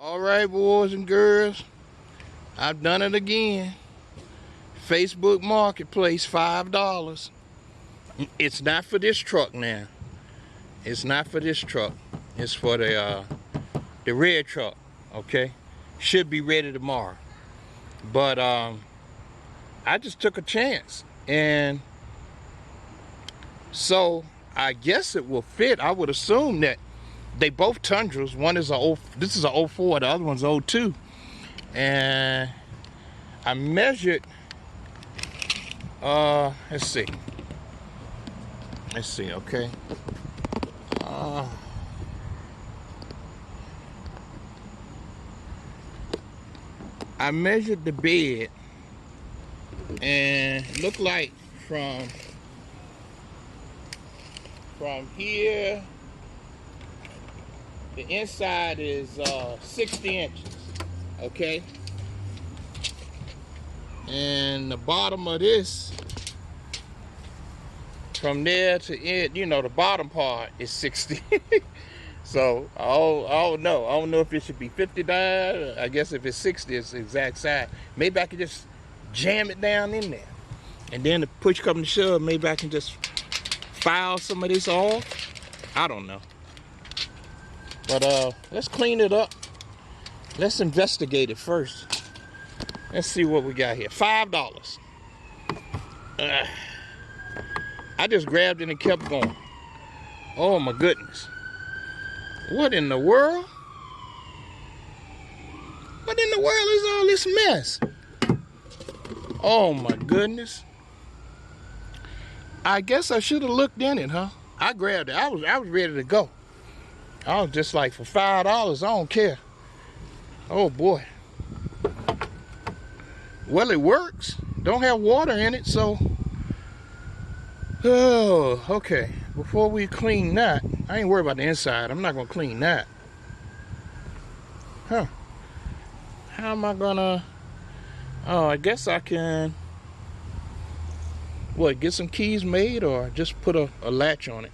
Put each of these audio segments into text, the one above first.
All right, boys and girls, I've done it again. Facebook Marketplace, $5. It's not for this truck now. It's not for this truck. It's for the red truck. Okay, should be ready tomorrow. But I just took a chance, and so I guess it will fit. I would assume that they both Tundras. One is this is a 04, the other one's 02. And I measured, let's see, okay. I measured the bed, and it looked like from here, the inside is 60 inches, okay? And the bottom of this, from there to it, the bottom part is 60. So I don't know. I don't know if it should be 59. I guess if it's 60, it's the exact size. Maybe I could just jam it down in there, and then the push come to shove, maybe I can just file some of this off. I don't know. But let's clean it up. Let's investigate it first. Let's see what we got here. $5. I just grabbed it and kept going. Oh my goodness. What in the world? What in the world is all this mess? Oh my goodness. I guess I should have looked in it, huh? I grabbed it. I was ready to go. I was just like, for $5, I don't care. Oh boy. Well, it works. Don't have water in it, so. Oh, okay. Before we clean that, I ain't worried about the inside. I'm not gonna clean that. Huh. How am I gonna? Oh, I guess I can. What, get some keys made, or just put a latch on it?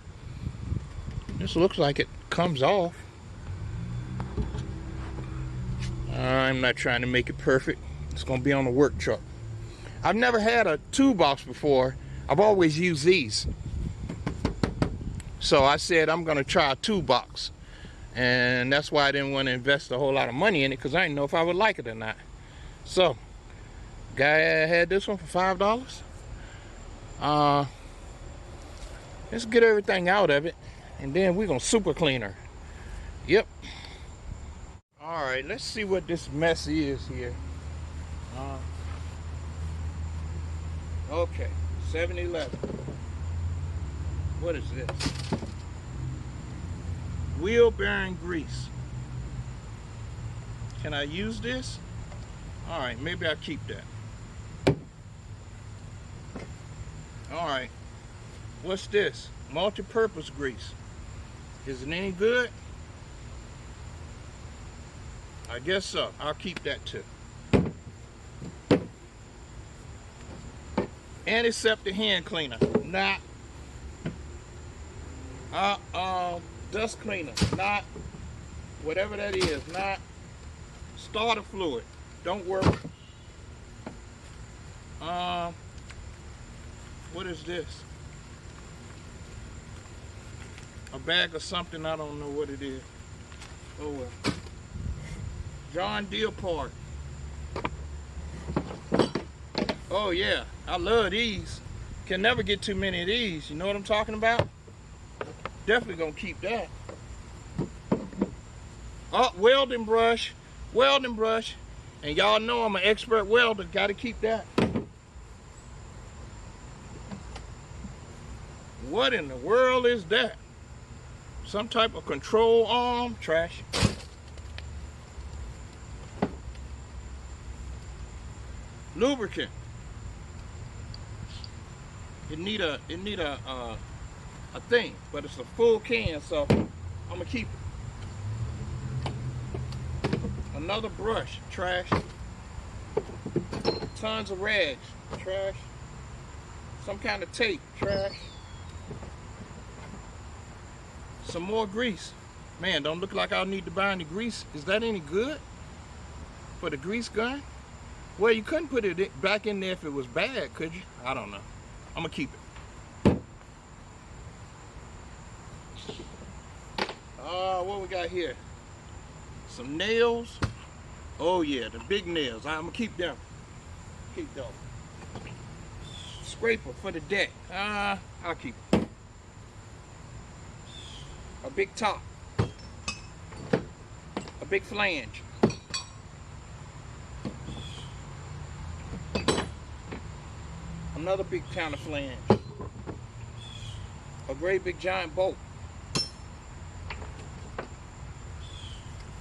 This looks like it comes off. I'm not trying to make it perfect. It's gonna be on the work truck. I've never had a toolbox before. I've always used these. So I said I'm gonna try a toolbox. And that's why I didn't want to invest a whole lot of money in it, because I didn't know if I would like it or not. So, guy had this one for $5. Let's get everything out of it, and then we're gonna super clean her. Yep. All right, let's see what this mess is here. Okay, 7-Eleven. What is this? Wheel bearing grease. Can I use this? All right, maybe I'll keep that. All right, what's this? Multi-purpose grease. Is it any good? I guess so. I'll keep that too. Antiseptic hand cleaner. Not. Dust cleaner. Not. Whatever that is. Not. Starter fluid. Don't work. What is this? A bag of something, I don't know what it is. Oh well. John Deere part. Oh yeah, I love these. Can never get too many of these. You know what I'm talking about? Definitely gonna keep that. Oh, welding brush. Welding brush. And y'all know I'm an expert welder. Gotta keep that. What in the world is that? Some type of control arm? Trash. Lubricant. It need a thing, but it's a full can, so I'm gonna keep it. Another brush. Trash. Tons of rags. Trash. Some kind of tape. Trash. Some more grease. Man, don't look like I'll need to buy any grease. Is that any good for the grease gun? Well, you couldn't put it back in there if it was bad, could you? I don't know. I'm gonna keep it. What we got here? Some nails. Oh yeah, the big nails. I'm gonna keep them. Keep those. Scraper for the deck. I'll keep it. A big top. A big flange. Another big counter flange. A great big giant bolt.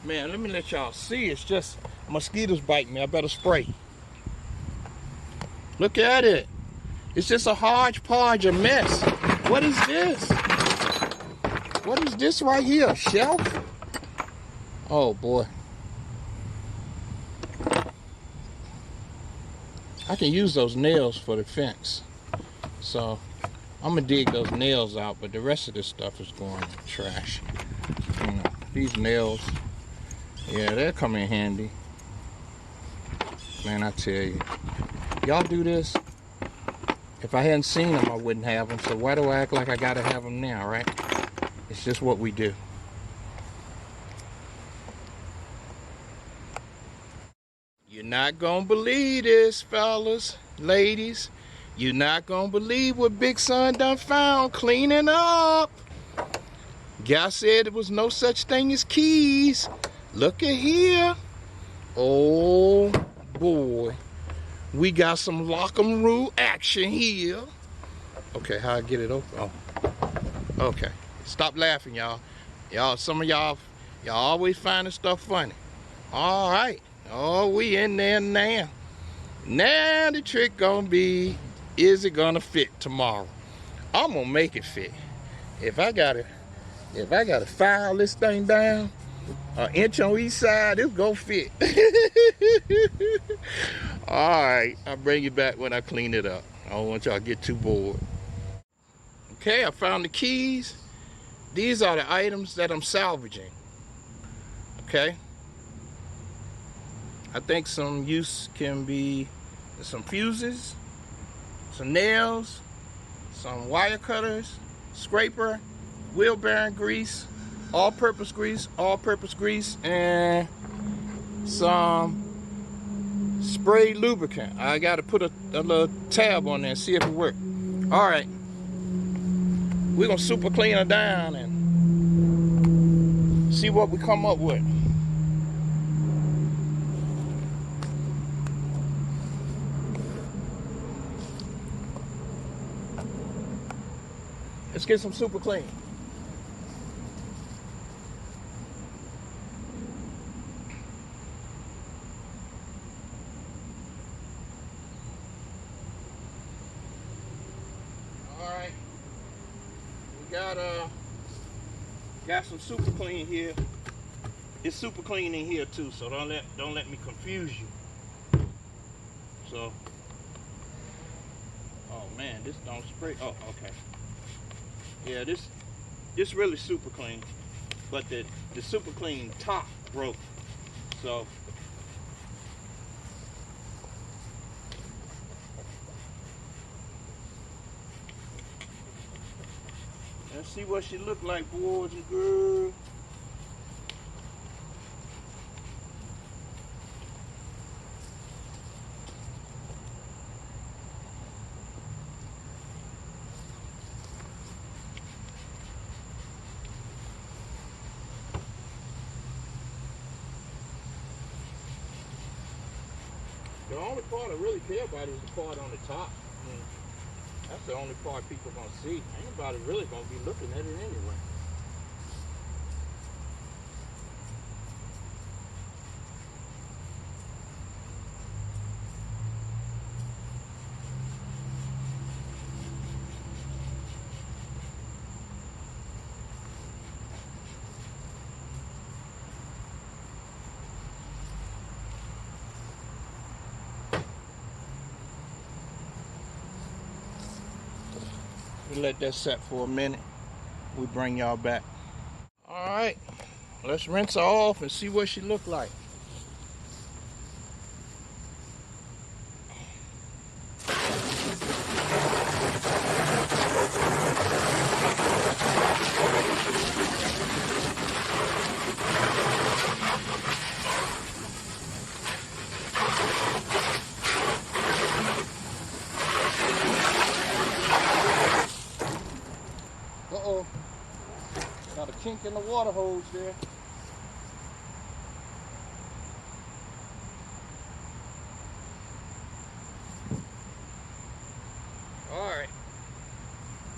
Man, let me let y'all see. It's just mosquitoes biting me. I better spray. Look at it. It's just a hodgepodge of mess. What is this? What is this right here? A shelf? Oh boy. I can use those nails for the fence. So I'm gonna dig those nails out, but the rest of this stuff is going in the trash. You know, these nails, yeah, they'll come in handy. Man, I tell you, y'all do this. If I hadn't seen them, I wouldn't have them. So why do I act like I gotta have them now, right? It's just what we do. You're not gonna believe this, fellas, ladies. You're not gonna believe what Big Son done found cleaning up. Guy said there was no such thing as keys. Look at here. Oh boy. We got some lock 'em rule action here. Okay, how I get it open? Oh. Okay. Stop laughing, y'all. Some of y'all always finding stuff funny. All right. Oh, we in there now. Now the trick gonna be, is it gonna fit tomorrow? I'm gonna make it fit. If I gotta file this thing down an inch on each side, it's gonna fit. All right, I'll bring you back when I clean it up. I don't want y'all to get too bored. Okay, I found the keys. These are the items that I'm salvaging. Okay. I think some use can be some fuses, some nails, some wire cutters, scraper, wheel bearing grease, all-purpose grease, and some spray lubricant. I got to put a little tab on there and see if it works. All right, we're gonna super clean her down and see what we come up with. Let's get some super clean. All right, we got some super clean here. It's super clean in here too, so don't let me confuse you. So, oh man, this don't spray. Oh, okay. Yeah, this really super clean, but the super clean top broke. So let's see what she look like, boys and girls. The only part I really care about is the part on the top. That's the only part people gonna see. Ain't nobody really gonna be looking at it anyway. We let that set for a minute. We bring y'all back. All right. Let's rinse her off and see what she look like. Uh-oh. Got a kink in the water hose there. Alright.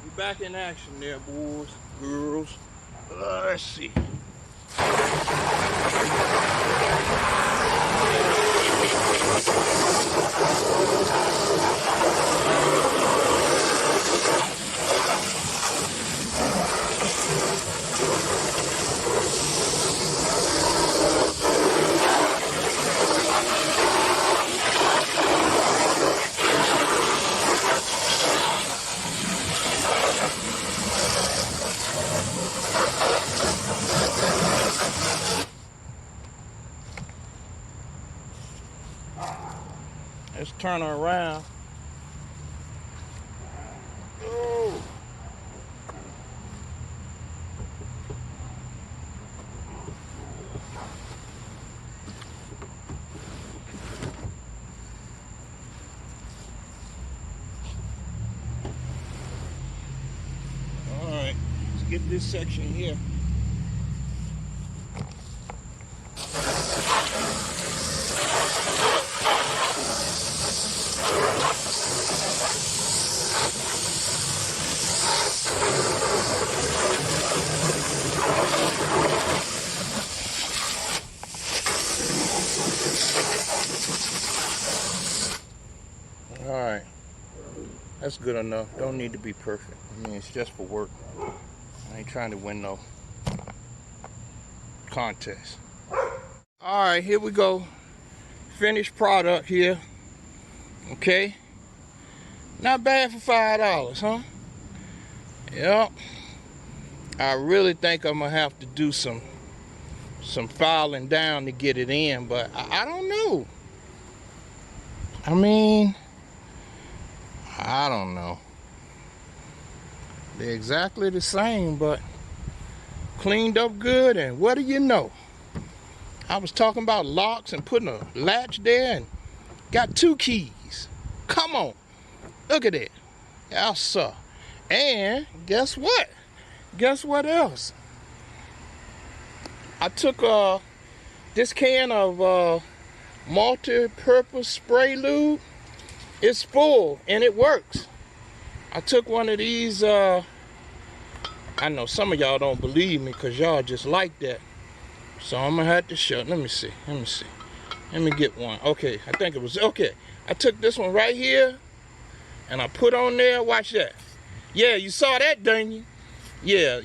We back in action there, boys, girls. Let's see. Let's turn her around. Oh. All right, let's get this section here. All right, that's good enough. Don't need to be perfect. I mean, it's just for work. I ain't trying to win no contest. All right, here we go. Finished product here. Okay. Not bad for $5, huh? Yep. I really think I'm gonna have to do some filing down to get it in, but I don't know. I mean, I don't know. They're exactly the same, but cleaned up good, and what do you know? I was talking about locks and putting a latch there and got 2 keys. Come on. Look at that. Yes, sir. And guess what? Guess what else? I took this can of multi-purpose spray lube. It's full and it works. I took one of these. I know some of y'all don't believe me because y'all just like that. So I'm gonna have to show. Let me see. Let me get one. Okay, I think it was okay. I took this one right here and I put on there. Watch that. Yeah, you saw that, didn't you? Yeah.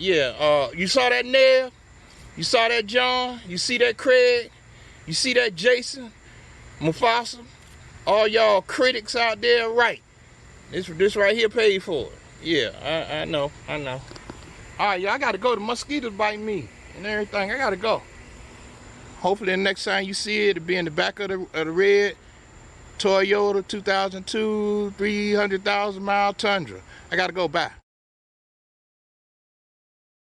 You saw that, Nev? You saw that, John? You see that, Craig? You see that, Jason? Mufasa? All y'all critics out there, right? This right here paid for it. Yeah, I know. All right, y'all, I gotta go. The mosquitoes bite me and everything. I gotta go. Hopefully the next time you see it, it'll be in the back of the red Toyota 2002 300,000 mile Tundra. I gotta go. Bye.